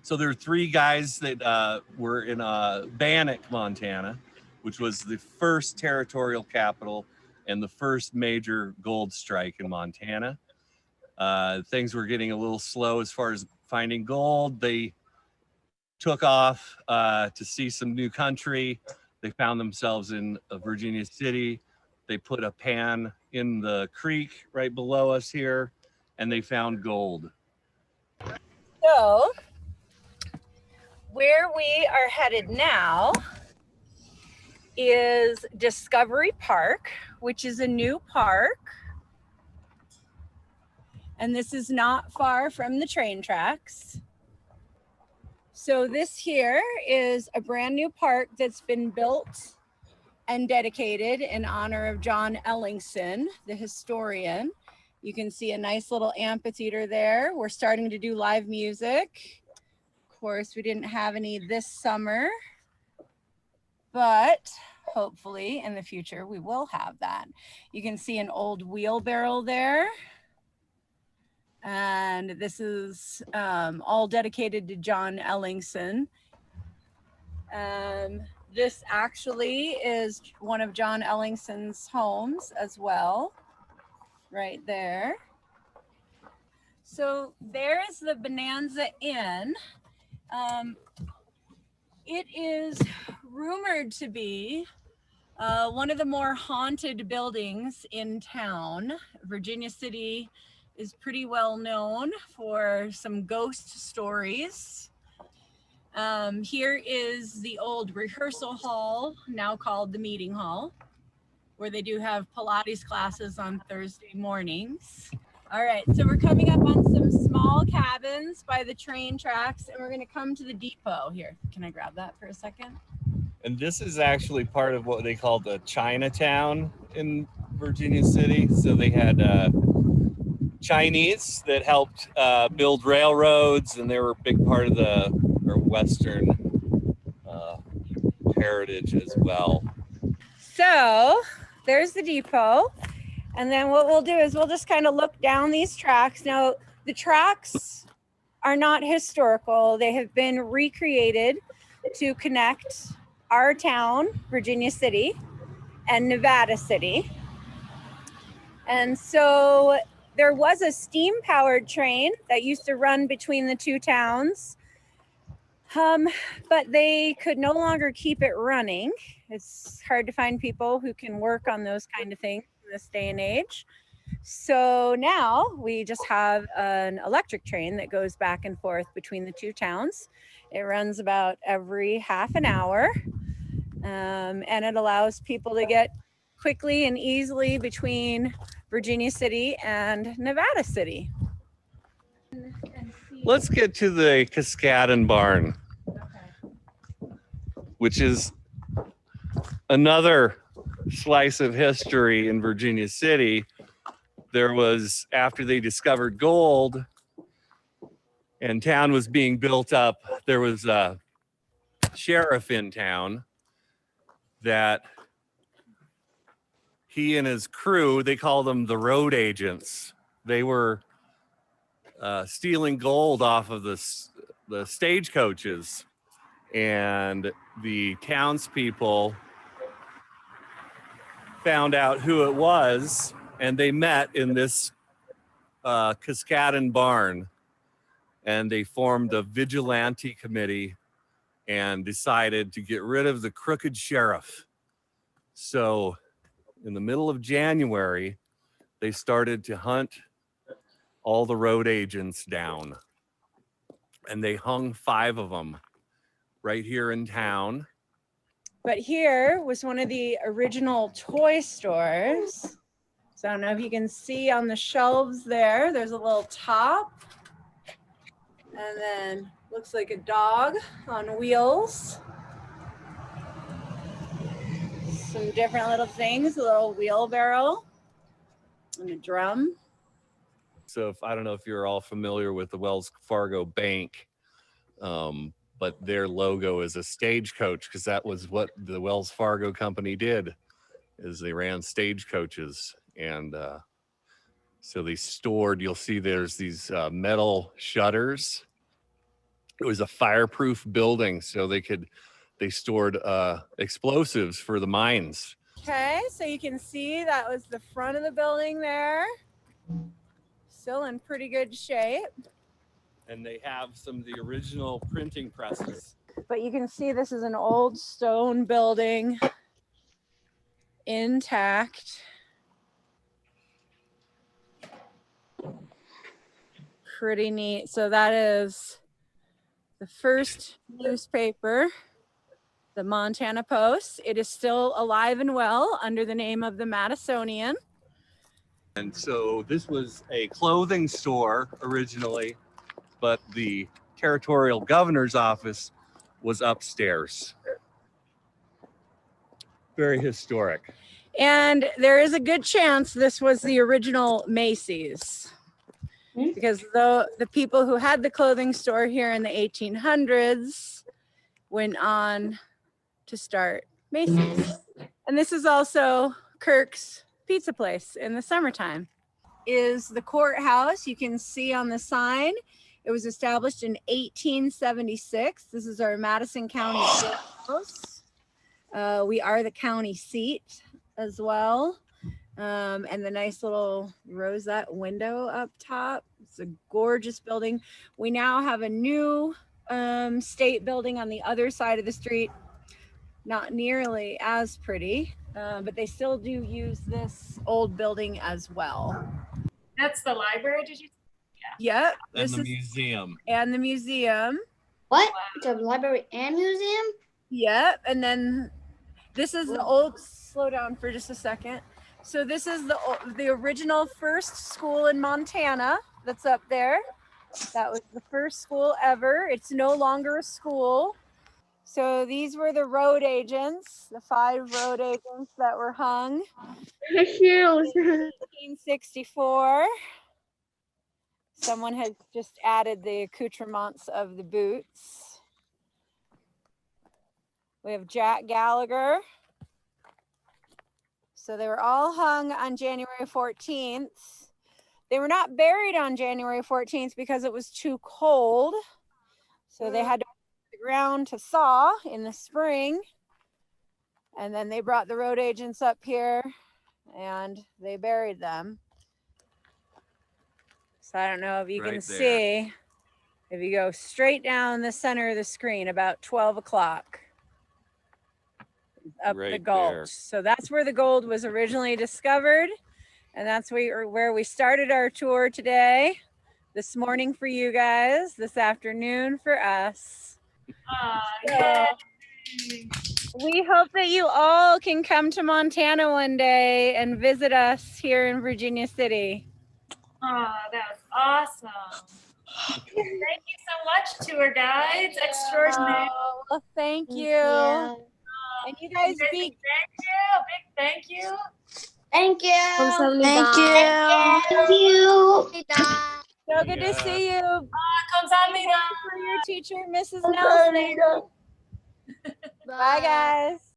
So there are three guys that were in Bannock, Montana, which was the first territorial capital and the first major gold strike in Montana. Things were getting a little slow as far as finding gold. They took off to see some new country. They found themselves in Virginia City. They put a pan in the creek right below us here, and they found gold. So where we are headed now is Discovery Park, which is a new park. And this is not far from the train tracks. So this here is a brand new park that's been built and dedicated in honor of John Ellingson, the historian. You can see a nice little amphitheater there. We're starting to do live music. Of course, we didn't have any this summer, but hopefully in the future we will have that. You can see an old wheelbarrow there. And this is all dedicated to John Ellingson. This actually is one of John Ellingson's homes as well, right there. So there is the Bonanza Inn. It is rumored to be one of the more haunted buildings in town. Virginia City is pretty well known for some ghost stories. Here is the old rehearsal hall, now called the meeting hall, where they do have Pilates classes on Thursday mornings. All right, so we're coming up on some small cabins by the train tracks, and we're gonna come to the depot here. Can I grab that for a second? And this is actually part of what they call the Chinatown in Virginia City. So they had Chinese that helped build railroads, and they were a big part of the Western heritage as well. So there's the depot. And then what we'll do is we'll just kind of look down these tracks. Now, the tracks are not historical. They have been recreated to connect our town, Virginia City, and Nevada City. And so there was a steam-powered train that used to run between the two towns, but they could no longer keep it running. It's hard to find people who can work on those kind of things in this day and age. So now we just have an electric train that goes back and forth between the two towns. It runs about every half an hour, and it allows people to get quickly and easily between Virginia City and Nevada City. Let's get to the Cascadin Barn, which is another slice of history in Virginia City. There was, after they discovered gold and town was being built up, there was a sheriff in town that he and his crew, they call them the road agents. They were stealing gold off of the stagecoaches, and the townspeople found out who it was, and they met in this Cascadin Barn, and they formed a vigilante committee and decided to get rid of the crooked sheriff. So in the middle of January, they started to hunt all the road agents down, and they hung 5 of them right here in town. But here was one of the original toy stores. So I don't know if you can see on the shelves there, there's a little top, and then looks like a dog on wheels. Some different little things, a little wheelbarrow and a drum. So I don't know if you're all familiar with the Wells Fargo Bank, but their logo is a stagecoach, because that was what the Wells Fargo company did, is they ran stagecoaches. And so they stored, you'll see there's these metal shutters, It was a fireproof building, so they stored explosives for the mines. Okay, so you can see that was the front of the building there. Still in pretty good shape. And they have some of the original printing presses. But you can see this is an old stone building, intact. Pretty neat. So that is the first newspaper, the Montana Post. It is still alive and well under the name of the Madisonian. And so this was a clothing store originally, but the territorial governor's office was upstairs. Very historic. And there is a good chance this was the original Macy's, because the people who had the clothing store here in the 1800s went on to start Macy's. And this is also Kirk's pizza place in the summertime. Is the courthouse. You can see on the sign, it was established in 1876. This is our Madison County courthouse. We are the county seat as well. And the nice little rosette window up top. It's a gorgeous building. We now have a new state building on the other side of the street. Not nearly as pretty, but they still do use this old building as well. That's the library, did you? Yeah. Yep. And the museum. And the museum. What? The library and museum? Yep. And then this is the old, slow down for just a second. So this is the original first school in Montana that's up there. That was the first school ever. It's no longer a school. So these were the road agents, the 5 road agents that were hung in 1864. Someone has just added the accoutrements of the boots. We have Jack Gallagher. So they were all hung on January 14th. They were not buried on January 14th because it was too cold. So they had to the ground to thaw in the spring. And then they brought the road agents up here and they buried them. So I don't know if you can see, if you go straight down the center of the screen about 12 o'clock. Up the gulch. There. So that's where the gold was originally discovered. And that's where we started our tour today. This morning for you guys, this afternoon for us. So we hope that you all can come to Montana one day and visit us here in Virginia City. Oh, that was awesome. Thank you so much, tour guides extraordinaire. Well, thank you. And you guys big thank you. Thank you. Thank you. Thank you. So good to see you. Kamsahamnida. For your teacher, Mrs. Nelson. Bye, guys.